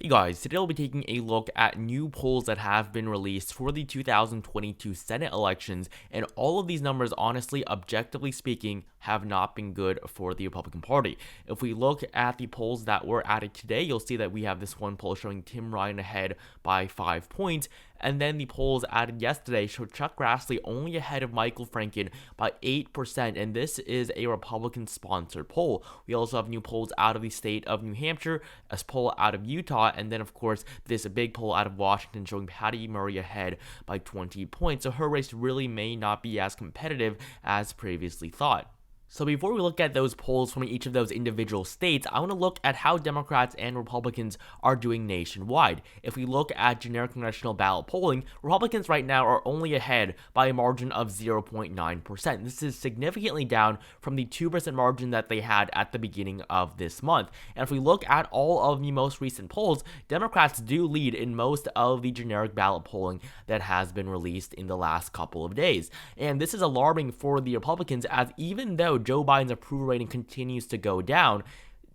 Hey guys, today we'll be taking a look at new polls that have been released for the 2022 Senate elections, and all of these numbers, honestly, objectively speaking, have not been good for the Republican Party. If we look at the polls that were added today, you'll see that we have this one poll showing Tim Ryan ahead by 5 points, and then the polls added yesterday showed Chuck Grassley only ahead of Michael Franken by 8%, and this is a Republican-sponsored poll. We also have new polls out of the state of New Hampshire, a poll out of Utah, and then, of course, this big poll out of Washington showing Patty Murray ahead by 20 points. So her race really may not be as competitive as previously thought. So before we look at those polls from each of those individual states, I want to look at how Democrats and Republicans are doing nationwide. If we look at generic congressional ballot polling, Republicans right now are only ahead by a margin of 0.9%. This is significantly down from the 2% margin that they had at the beginning of this month. And if we look at all of the most recent polls, Democrats do lead in most of the generic ballot polling that has been released in the last couple of days. And this is alarming for the Republicans, as even though Joe Biden's approval rating continues to go down,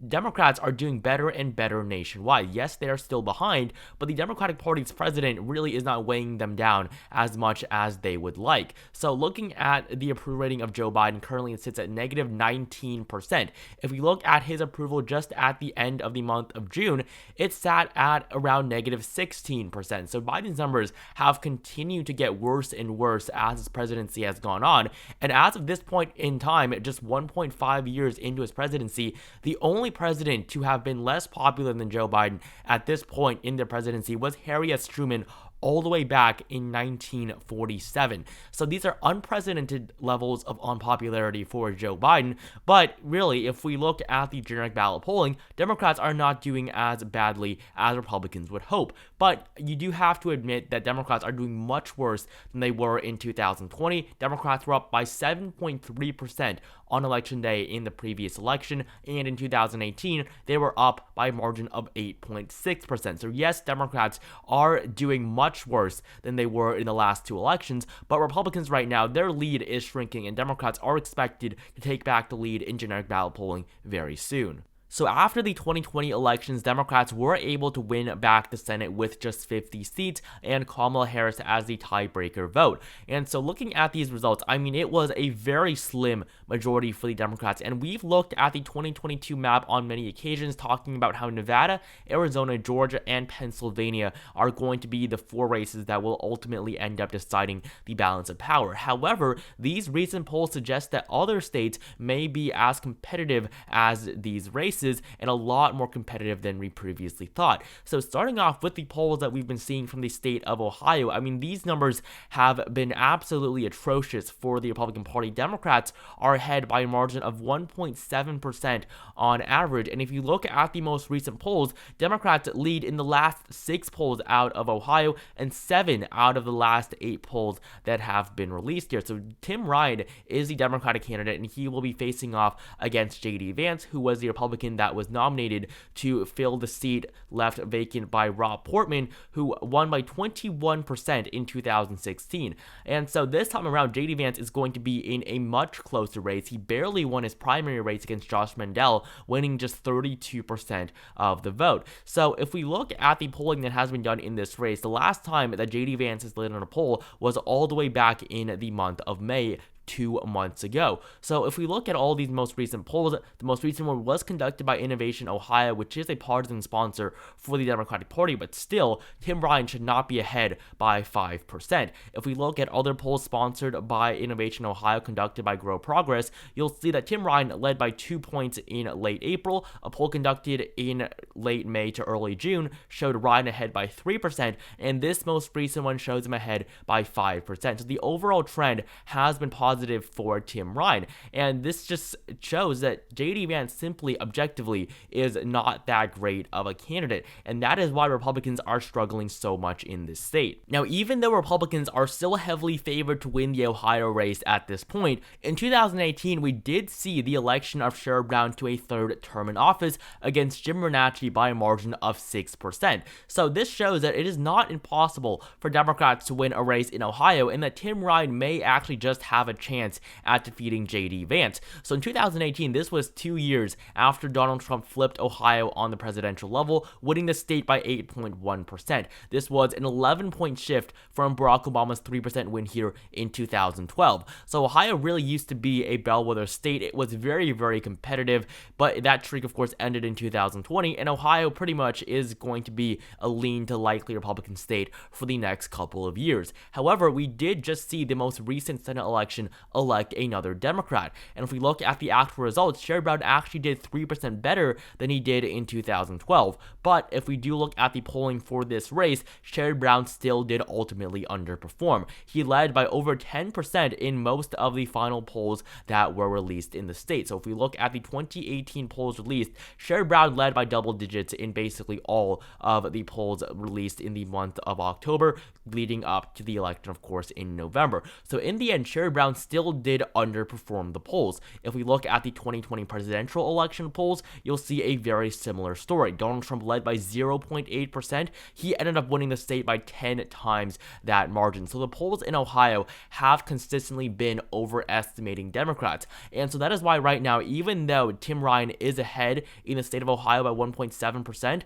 Democrats are doing better and better nationwide. Yes, they are still behind, but the Democratic Party's president really is not weighing them down as much as they would like. So looking at the approval rating of Joe Biden, currently it sits at negative 19%. If we look at his approval just at the end of the month of June, it sat at around negative 16%. So Biden's numbers have continued to get worse and worse as his presidency has gone on. And as of this point in time, just 1.5 years into his presidency, the only president to have been less popular than Joe Biden at this point in the presidency was Harry S. Truman all the way back in 1947. So these are unprecedented levels of unpopularity for Joe Biden. But really, if we look at the generic ballot polling, Democrats are not doing as badly as Republicans would hope. But you do have to admit that Democrats are doing much worse than they were in 2020. Democrats were up by 7.3% on election day in the previous election, and in 2018 they were up by a margin of 8.6%. So yes, Democrats are doing much worse than they were in the last two elections, but Republicans right now, their lead is shrinking, and Democrats are expected to take back the lead in generic ballot polling very soon. So after the 2020 elections, Democrats were able to win back the Senate with just 50 seats and Kamala Harris as the tiebreaker vote. And so looking at these results, I mean, it was a very slim majority for the Democrats. And we've looked at the 2022 map on many occasions, talking about how Nevada, Arizona, Georgia, and Pennsylvania are going to be the four races that will ultimately end up deciding the balance of power. However, these recent polls suggest that other states may be as competitive as these races, and a lot more competitive than we previously thought. So starting off with the polls that we've been seeing from the state of Ohio, I mean, these numbers have been absolutely atrocious for the Republican Party. Democrats are ahead by a margin of 1.7% on average, and if you look at the most recent polls, Democrats lead in the last 6 polls out of Ohio and 7 out of the last 8 polls that have been released here. So Tim Ryan is the Democratic candidate, and he will be facing off against J.D. Vance, who was the Republican that was nominated to fill the seat left vacant by Rob Portman, who won by 21% in 2016. And so this time around, J.D. Vance is going to be in a much closer race. He barely won his primary race against Josh Mandel, winning just 32% of the vote. So if we look at the polling that has been done in this race, the last time that J.D. Vance has led on a poll was all the way back in the month of May, 2 months ago. So if we look at all these most recent polls, the most recent one was conducted by Innovation Ohio, which is a partisan sponsor for the Democratic Party, but still, Tim Ryan should not be ahead by 5%. If we look at other polls sponsored by Innovation Ohio conducted by Grow Progress, you'll see that Tim Ryan led by 2 points in late April. A poll conducted in late May to early June showed Ryan ahead by 3%, and this most recent one shows him ahead by 5%. So the overall trend has been positive for Tim Ryan, and this just shows that J.D. Vance simply objectively is not that great of a candidate, and that is why Republicans are struggling so much in this state. Now, even though Republicans are still heavily favored to win the Ohio race at this point, in 2018 we did see the election of Sherrod Brown to a third term in office against Jim Bernanke by a margin of 6%. So this shows that it is not impossible for Democrats to win a race in Ohio, and that Tim Ryan may actually just have a chance at defeating J.D. Vance. So in 2018, this was 2 years after Donald Trump flipped Ohio on the presidential level, winning the state by 8.1%. This was an 11-point shift from Barack Obama's 3% win here in 2012. So Ohio really used to be a bellwether state. It was very, very competitive, but that streak, of course, ended in 2020, and Ohio pretty much is going to be a lean to likely Republican state for the next couple of years. However, we did just see the most recent Senate election elect another Democrat, and if we look at the actual results, Sherrod Brown actually did 3% better than he did in 2012, but if we do look at the polling for this race, Sherrod Brown still did ultimately underperform. He led by over 10% in most of the final polls that were released in the state. So if we look at the 2018 polls released, Sherrod Brown led by double digits in basically all of the polls released in the month of October, leading up to the election, of course, in November. So in the end, Sherrod Brown still did underperform the polls. If we look at the 2020 presidential election polls, you'll see a very similar story. Donald Trump led by 0.8%. He ended up winning the state by 10 times that margin. So the polls in Ohio have consistently been overestimating Democrats. And so that is why right now, even though Tim Ryan is ahead in the state of Ohio by 1.7%,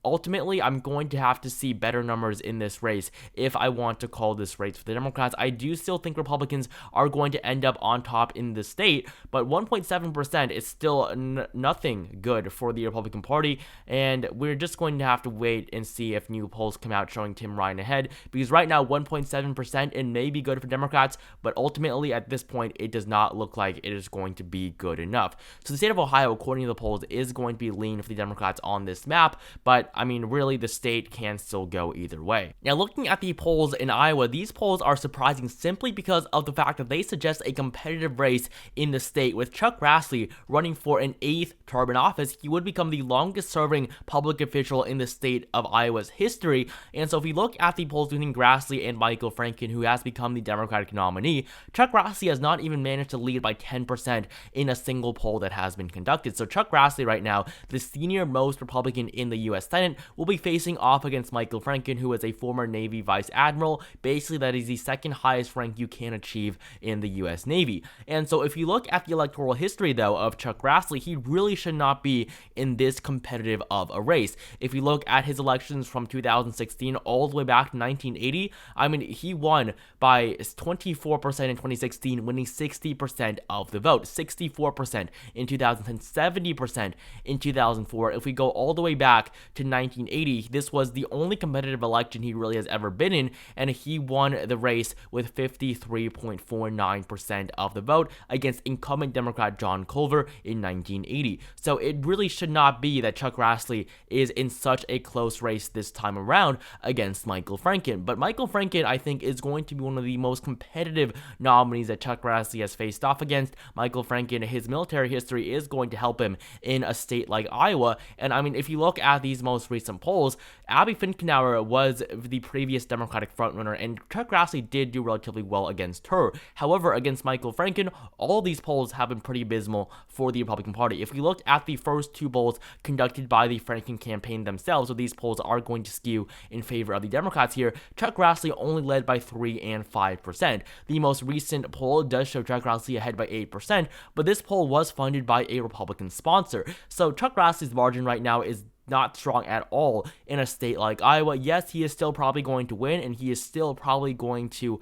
ultimately, I'm going to have to see better numbers in this race if I want to call this race for the Democrats. I do still think Republicans are going to end up on top in the state, but 1.7% is still nothing good for the Republican Party, and we're just going to have to wait and see if new polls come out showing Tim Ryan ahead, because right now 1.7% it may be good for Democrats, but ultimately at this point it does not look like it is going to be good enough. So the state of Ohio, according to the polls, is going to be lean for the Democrats on this map, but I mean, really, the state can still go either way. Now, looking at the polls in Iowa, these polls are surprising simply because of the fact that they suggest a competitive race in the state. With Chuck Grassley running for an 8th term in office, he would become the longest-serving public official in the state of Iowa's history. And so if we look at the polls between Grassley and Michael Franken, who has become the Democratic nominee, Chuck Grassley has not even managed to lead by 10% in a single poll that has been conducted. So Chuck Grassley right now, the senior-most Republican in the U.S. Senate, will be facing off against Michael Franken, who is a former Navy Vice Admiral. Basically, that is the second highest rank you can achieve in the U.S. Navy. And so if you look at the electoral history, though, of Chuck Grassley, he really should not be in this competitive of a race. If you look at his elections from 2016 all the way back to 1980, I mean, he won by 24% in 2016, winning 60% of the vote, 64% in 2010, 70% in 2004. If we go all the way back to 1980, this was the only competitive election he really has ever been in, and he won the race with 53.49% of the vote against incumbent Democrat John Culver in 1980. So it really should not be that Chuck Grassley is in such a close race this time around against Michael Franken. But Michael Franken, I think, is going to be one of the most competitive nominees that Chuck Grassley has faced off against. Michael Franken, his military history is going to help him in a state like Iowa. And I mean, if you look at these most recent polls, Abby Finkenauer was the previous Democratic frontrunner, and Chuck Grassley did do relatively well against her. However, against Michael Franken, all these polls have been pretty abysmal for the Republican Party. If we look at the first two polls conducted by the Franken campaign themselves, so these polls are going to skew in favor of the Democrats here, Chuck Grassley only led by 3 and 5%. The most recent poll does show Chuck Grassley ahead by 8%, but this poll was funded by a Republican sponsor. So Chuck Grassley's margin right now is not strong at all in a state like Iowa. Yes, he is still probably going to win, and he is still probably going to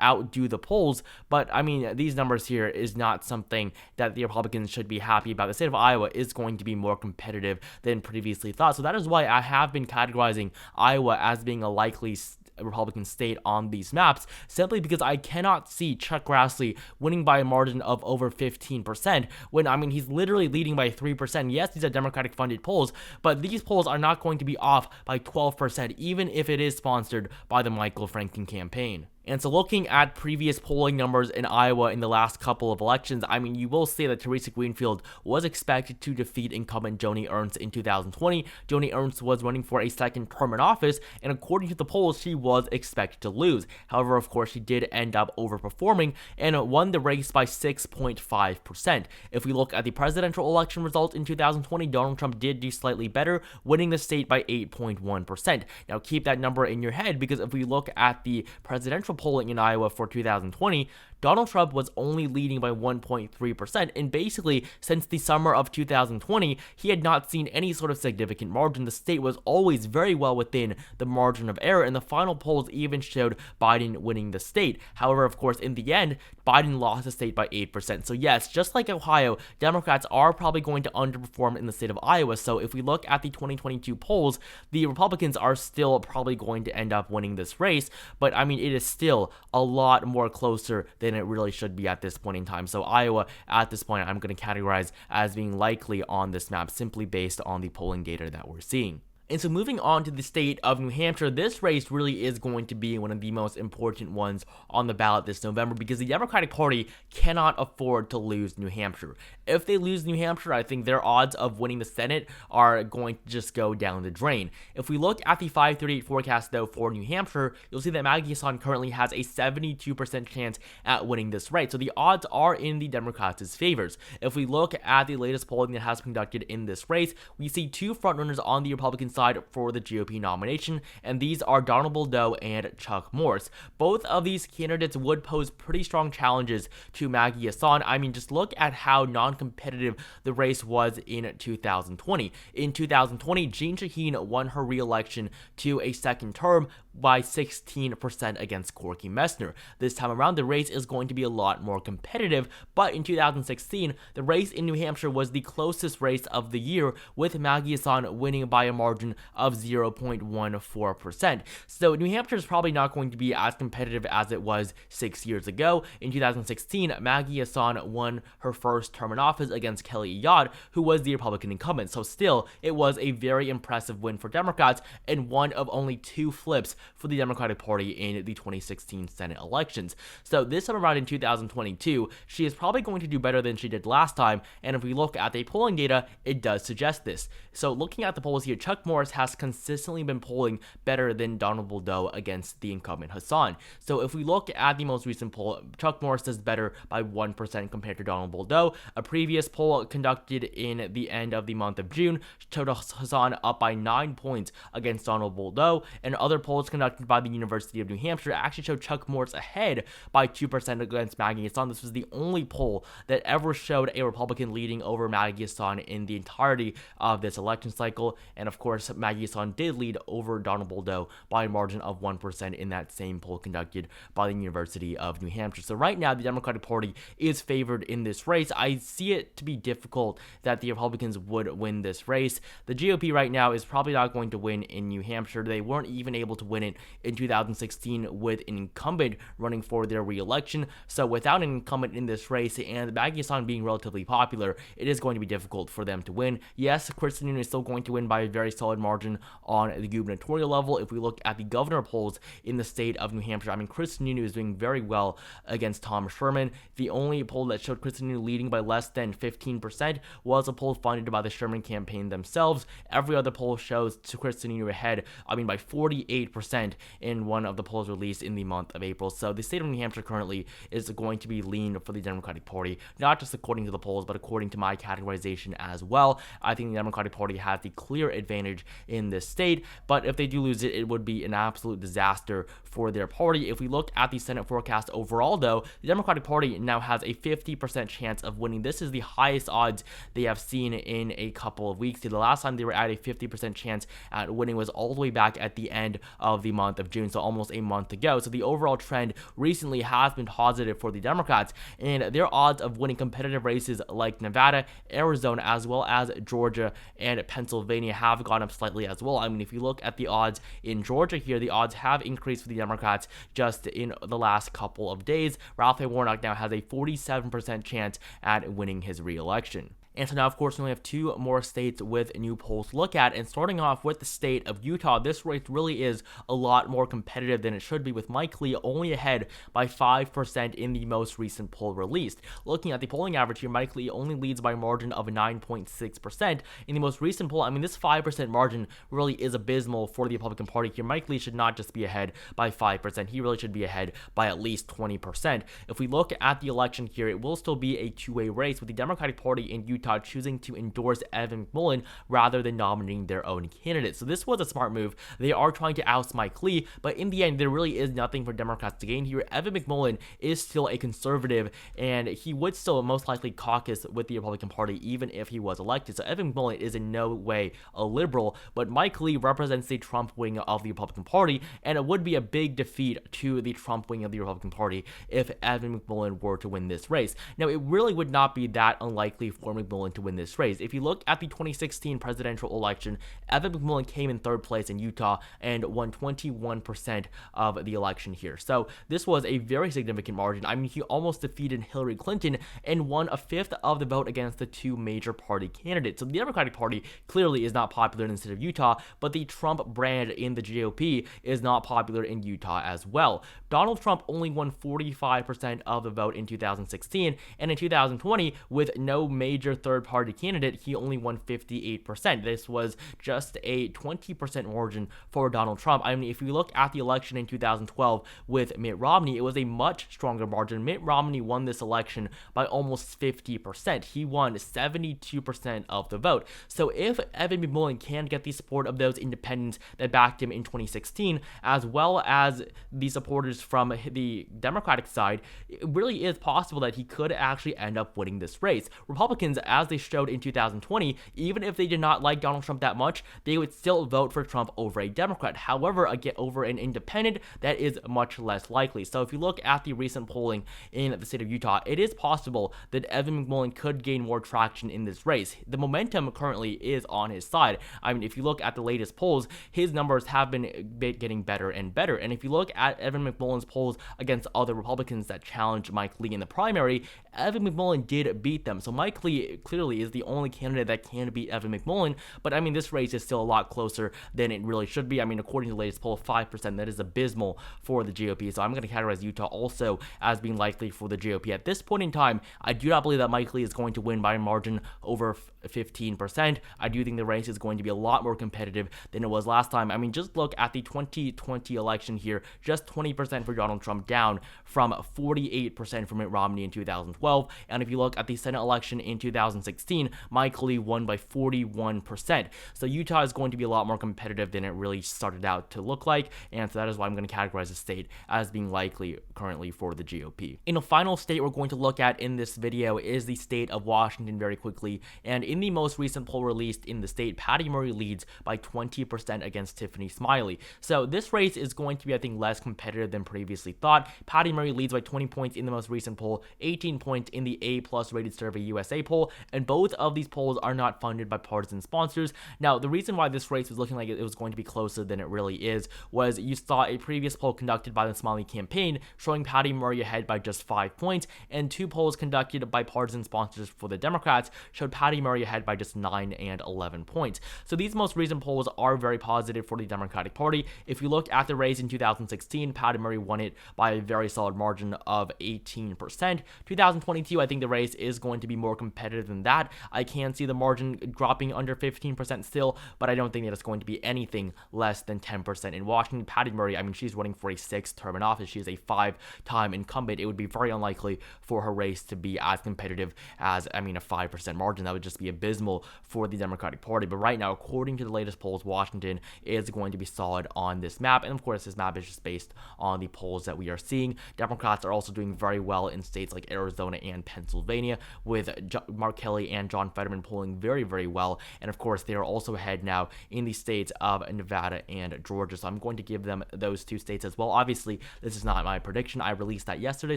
outdo the polls, but I mean, these numbers here is not something that the Republicans should be happy about. The state of Iowa is going to be more competitive than previously thought, so that is why I have been categorizing Iowa as being a likely Republican state on these maps, simply because I cannot see Chuck Grassley winning by a margin of over 15% when, I mean, he's literally leading by 3%. Yes, these are Democratic funded polls, but these polls are not going to be off by 12%, even if it is sponsored by the Michael Franken campaign. And so looking at previous polling numbers in Iowa in the last couple of elections, I mean, you will say that Teresa Greenfield was expected to defeat incumbent Joni Ernst in 2020. Joni Ernst was running for a second term in office, and according to the polls, she was expected to lose. However, of course, she did end up overperforming and won the race by 6.5%. If we look at the presidential election result in 2020, Donald Trump did do slightly better, winning the state by 8.1%. Now, keep that number in your head, because if we look at the presidential initial polling in Iowa for 2020, Donald Trump was only leading by 1.3%, and basically, since the summer of 2020, he had not seen any sort of significant margin. The state was always very well within the margin of error, and the final polls even showed Biden winning the state. However, of course, in the end, Biden lost the state by 8%. So yes, just like Ohio, Democrats are probably going to underperform in the state of Iowa. So if we look at the 2022 polls, the Republicans are still probably going to end up winning this race, but I mean, it is still a lot more closer than it really should be at this point in time. So Iowa, at this point, I'm going to categorize as being likely on this map simply based on the polling data that we're seeing. And so moving on to the state of New Hampshire, this race really is going to be one of the most important ones on the ballot this November because the Democratic Party cannot afford to lose New Hampshire. If they lose New Hampshire, I think their odds of winning the Senate are going to just go down the drain. If we look at the 538 forecast, though, for New Hampshire, you'll see that Maggie Hassan currently has a 72% chance at winning this race. So the odds are in the Democrats' favors. If we look at the latest polling that has been conducted in this race, we see two frontrunners on the Republican side for the GOP nomination, and these are Donald Boldeau and Chuck Morse. Both of these candidates would pose pretty strong challenges to Maggie Hassan. I mean, just look at how non-competitive the race was in 2020. In 2020, Jeanne Shaheen won her re-election to a second term by 16% against Corky Messner. This time around, the race is going to be a lot more competitive, but in 2016, the race in New Hampshire was the closest race of the year, with Maggie Hassan winning by a margin of 0.14%. So New Hampshire is probably not going to be as competitive as it was 6 years ago. In 2016, Maggie Hassan won her first term in office against Kelly Ayotte, who was the Republican incumbent. So still, it was a very impressive win for Democrats and one of only two flips for the Democratic Party in the 2016 Senate elections. So this time around in 2022, she is probably going to do better than she did last time, and if we look at the polling data, it does suggest this. So looking at the polls here, Chuck Morse has consistently been polling better than Donald Boldeau against the incumbent Hassan. So if we look at the most recent poll, Chuck Morse does better by 1% compared to Donald Boldeau. A previous poll conducted in the end of the month of June showed Hassan up by 9 points against Donald Boldeau, and other polls conducted by the University of New Hampshire actually showed Chuck Morse ahead by 2% against Maggie Hassan. This was the only poll that ever showed a Republican leading over Maggie Hassan in the entirety of this election cycle, and of course, Maggie Hassan did lead over Donald Boldeau by a margin of 1% in that same poll conducted by the University of New Hampshire. So right now, the Democratic Party is favored in this race. I see it to be difficult that the Republicans would win this race. The GOP right now is probably not going to win in New Hampshire. They weren't even able to win it in 2016 with an incumbent running for their re-election. So without an incumbent in this race and Maggie Hassan being relatively popular, it is going to be difficult for them to win. Yes, Kristen Sununu is still going to win by a very solid margin on the gubernatorial level. If we look at the governor polls in the state of New Hampshire, I mean, Kristen Sununu is doing very well against Tom Sherman. The only poll that showed Kristen Sununu leading by less than 15% was a poll funded by the Sherman campaign themselves. Every other poll shows Kristen Sununu ahead, by 48% in one of the polls released in the month of April. So the state of New Hampshire currently is going to be lean for the Democratic Party, not just according to the polls, but according to my categorization as well. I think the Democratic Party has the clear advantage in this state, but if they do lose it, it would be an absolute disaster for their party. If we look at the Senate forecast overall, though, the Democratic Party now has a 50% chance of winning. This is the highest odds they have seen in a couple of weeks. The last time they were at a 50% chance at winning was all the way back at the end of the month of June, so almost a month ago. So the overall trend recently has been positive for the Democrats, and their odds of winning competitive races like Nevada, Arizona, as well as Georgia and Pennsylvania have gone up slightly as well. I mean, if you look at the odds in Georgia here, the odds have increased for the Democrats just in the last couple of days. Ralph A. Warnock now has a 47% chance at winning his re-election. And so now, of course, we only have two more states with new polls to look at. And starting off with the state of Utah, this race really is a lot more competitive than it should be, with Mike Lee only ahead by 5% in the most recent poll released. Looking at the polling average here, Mike Lee only leads by a margin of 9.6%. In the most recent poll, I mean, this 5% margin really is abysmal for the Republican Party here. Mike Lee should not just be ahead by 5%. He really should be ahead by at least 20%. If we look at the election here, it will still be a two-way race, with the Democratic Party in Utah Utah choosing to endorse Evan McMullin rather than nominating their own candidate. So this was a smart move. They are trying to oust Mike Lee, but in the end, there really is nothing for Democrats to gain here. Evan McMullin is still a conservative, and he would still most likely caucus with the Republican Party even if he was elected. So Evan McMullin is in no way a liberal, but Mike Lee represents the Trump wing of the Republican Party, and it would be a big defeat to the Trump wing of the Republican Party if Evan McMullin were to win this race. Now, it really would not be that unlikely for McMullin to win this race. If you look at the 2016 presidential election, Evan McMullin came in third place in Utah and won 21% of the election here. So this was a very significant margin. I mean, he almost defeated Hillary Clinton and won a fifth of the vote against the two major party candidates. So the Democratic Party clearly is not popular in the state of Utah, but the Trump brand in the GOP is not popular in Utah as well. Donald Trump only won 45% of the vote in 2016, and in 2020, with no major third-party candidate, he only won 58%. This was just a 20% margin for Donald Trump. I mean, if you look at the election in 2012 with Mitt Romney, it was a much stronger margin. Mitt Romney won this election by almost 50%. He won 72% of the vote. So if Evan McMullin can get the support of those independents that backed him in 2016, as well as the supporters from the Democratic side, it really is possible that he could actually end up winning this race. Republicans, as they showed in 2020, even if they did not like Donald Trump that much, they would still vote for Trump over a Democrat. However, again, over an independent, that is much less likely. So if you look at the recent polling in the state of Utah, it is possible that Evan McMullin could gain more traction in this race. The momentum currently is on his side. I mean, if you look at the latest polls, his numbers have been getting better and better. And if you look at Evan McMullin's polls against other Republicans that challenged Mike Lee in the primary, Evan McMullin did beat them. So Mike Lee clearly is the only candidate that can beat Evan McMullin, but I mean, this race is still a lot closer than it really should be. I mean, according to the latest poll, 5%, that is abysmal for the GOP. So I'm going to categorize Utah also as being likely for the GOP. At this point in time, I do not believe that Mike Lee is going to win by a margin over 15%. I do think the race is going to be a lot more competitive than it was last time. I mean, just look at the 2020 election here, just 20% for Donald Trump, down from 48% for Mitt Romney in 2012. And if you look at the Senate election in 2016, Mike Lee won by 41%. So Utah is going to be a lot more competitive than it really started out to look like, and so that is why I'm going to categorize the state as being likely currently for the GOP. In a final state we're going to look at in this video is the state of Washington very quickly, and in the most recent poll released in the state, Patty Murray leads by 20% against Tiffany Smiley. So this race is going to be, I think, less competitive than previously thought. Patty Murray leads by 20 points in the most recent poll, 18 points in the A+ rated Survey USA poll, and both of these polls are not funded by partisan sponsors. Now, the reason why this race was looking like it was going to be closer than it really is was you saw a previous poll conducted by the Smiley campaign showing Patty Murray ahead by just 5 points, and two polls conducted by partisan sponsors for the Democrats showed Patty Murray ahead by just 9 and 11 points. So these most recent polls are very positive for the Democratic Party. If you look at the race in 2016, Patty Murray won it by a very solid margin of 18%. 2022, I think the race is going to be more competitive than that. I can see the margin dropping under 15% still, but I don't think that it's going to be anything less than 10%. In Washington, Patty Murray, I mean, she's running for a 6th term in office. She is a 5-time incumbent. It would be very unlikely for her race to be as competitive as, I mean, a 5% margin. That would just be abysmal for the Democratic Party. But right now, according to the latest polls, Washington is going to be solid on this map. And of course, this map is just based on the polls that we are seeing. Democrats are also doing very well in states like Arizona and Pennsylvania, with Mark Kelly and John Fetterman polling very, very well. And of course, they are also ahead now in the states of Nevada and Georgia. So I'm going to give them those two states as well. Obviously, this is not my prediction. I released that yesterday,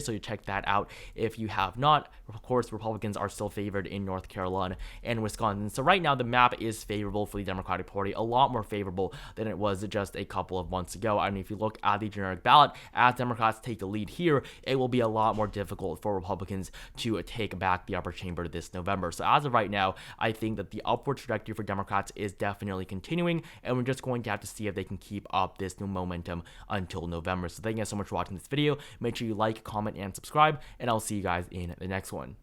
so you check that out if you have not. Of course, Republicans are still favored in North Carolina and Wisconsin. So right now, the map is favorable for the Democratic Party, a lot more favorable than it was just a couple of months ago. I mean, if you look at the generic ballot, as Democrats take the lead here, it will be a lot more difficult for Republicans to take back the upper chamber this November. So as of right now, I think that the upward trajectory for Democrats is definitely continuing, and we're just going to have to see if they can keep up this new momentum until November. So thank you guys so much for watching this video. Make sure you like, comment, and subscribe, and I'll see you guys in the next one.